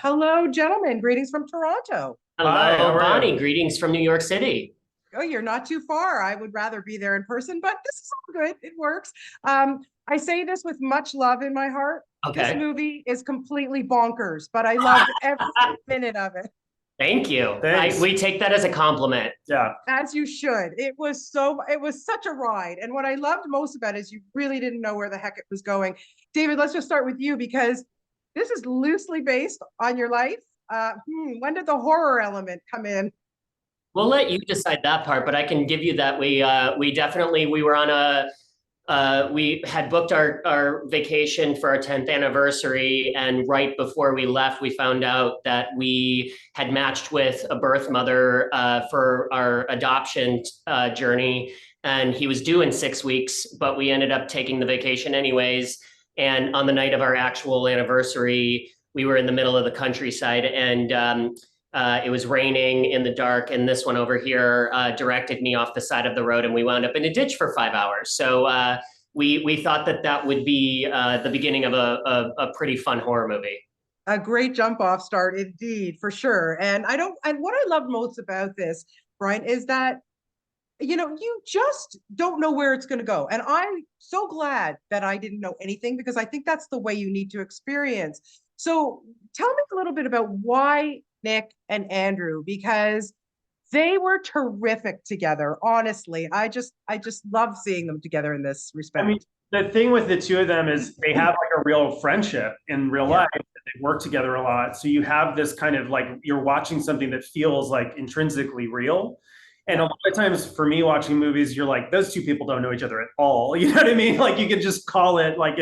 Hello, gentlemen. Greetings from Toronto. Hi, how Hello, are you? Bonnie. Greetings from New York City. Oh, you're not too far. I would rather be there in person, but this is all good. It works. I say this with much love in my heart. This Okay. movie is completely bonkers, but I loved every minute of it, Thank you. Thanks. We take that as a compliment. Yeah. as you should. It was such a ride. And what I loved most about it is you really didn't know where the heck it was going. David, let's just start with you because this is loosely based on your life. When did the horror element come in? We'll let you decide that part, but I can give you that we definitely we were on a we had booked our vacation for our 10th anniversary, and right before we left, we found out that we had matched with a birth mother for our adoption journey, and he was due in 6 weeks, but we ended up taking the vacation anyways. And on the night of our actual anniversary, we were in the middle of the countryside, and it was raining in the dark, and this one over here directed me off the side of the road, and we wound up in a ditch for 5 hours. So we thought that that would be the beginning of a pretty fun horror movie. A great jump off start indeed, for sure. And what I love most about this, Brian, is that you just don't know where it's going to go. And I'm so glad that I didn't know anything because I think that's the way you need to experience. So tell me a little bit about why Nick and Andrew, because they were terrific together. Honestly, I just love seeing them together in this I mean, respect. the thing with the two of them is they have like a real friendship in real Yeah. life. They work together a lot. So you have this kind of like you're watching something that feels like intrinsically real. And a Yeah. lot of times for me watching movies, you're like, those two people don't know each other at all. You know what I mean? Like you can just call it like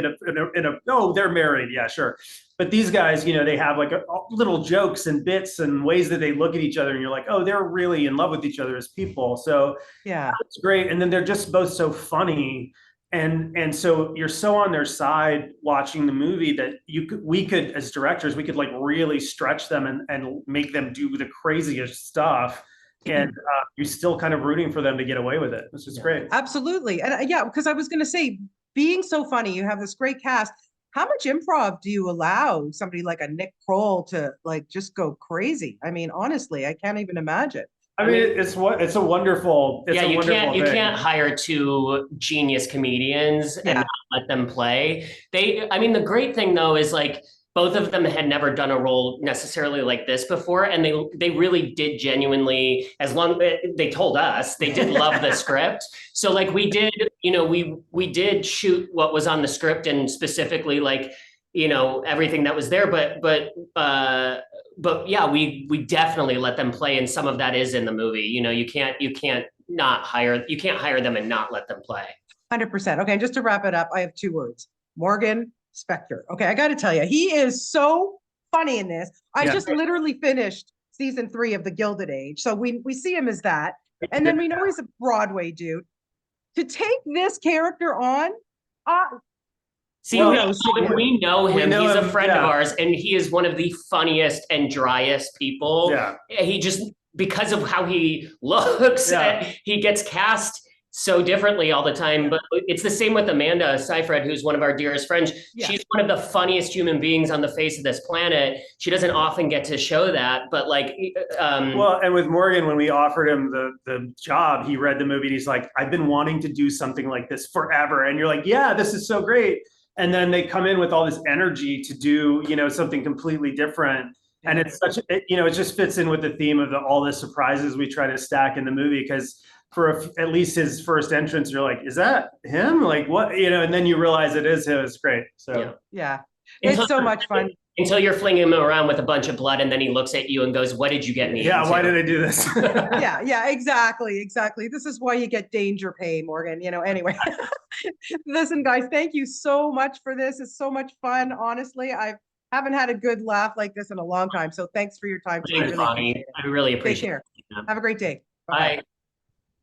oh, they're married. Yeah, sure. But these guys, they have like little jokes and bits and ways that they look at each other. And you're like, oh, they're really in love with each other as people. So Yeah. it's great. And then they're just both so funny. And so you're so on their side watching the movie that we could, as directors, we could like really stretch them and make them do the craziest stuff and you're still kind of rooting for them to get away with it. It's just Yeah, great. absolutely. And yeah, because I was going to say, being so funny, you have this great cast. How much improv do you allow somebody like a Nick Kroll to like just go crazy? I mean, honestly, I can't even imagine. I mean, it's Yeah, a wonderful you thing. can't hire two genius comedians and Yeah. not let them play. I mean, the great thing though is like both of them had never done a role necessarily like this before, and they really did genuinely, as long they told us they did love the script. So like we did, we did shoot what was on the script and specifically like everything that was there, but yeah, we definitely let them play, and some of that is in the movie. You can't hire them and not let them play. 100%. Okay, and just to wrap it up, I have two words. Morgan Spector. Okay, I got to tell you, he is so funny in this. I Yeah. just literally finished season 3 of The Gilded Age. So we see him as that. And then we know he's a Broadway dude. To take this character on, uh, See, Well, kudos to him. we know we him. know He's a him, friend of yeah. ours, and he is one of the funniest and driest people. Yeah. He just, because of how he looks, Yeah. he gets cast so differently all the time. But it's the same with Amanda Seyfried, who's one of our dearest friends. Yeah. She's one of the funniest human beings on the face of this planet. She doesn't often get to show that, but like, Well, and with Morgan, when we offered him the job, he read the movie and he's like, I've been wanting to do something like this forever. And you're like, yeah, this is so great. And then they come in with all this energy to do, something completely different. And it's it just fits in with the theme of all the surprises we try to stack in the movie. Because for at least his first entrance, you're like, is that him? Like what, and then you realize it is him. It's great. So yeah. Yeah. Until, It's so much fun. until you're flinging him around with a bunch of blood, and then he looks at you and goes, "What did you get me yeah, into?" why did I do this? Yeah, exactly. This is why you get danger pay, Morgan. Anyway. Listen, guys, thank you so much for this. It's so much fun. Honestly, I haven't had a good laugh like this in a long time. So thanks for your time. I Thanks, really Bonnie. appreciate it. I really Take appreciate care. it. Have a great day. Bye-bye. Bye.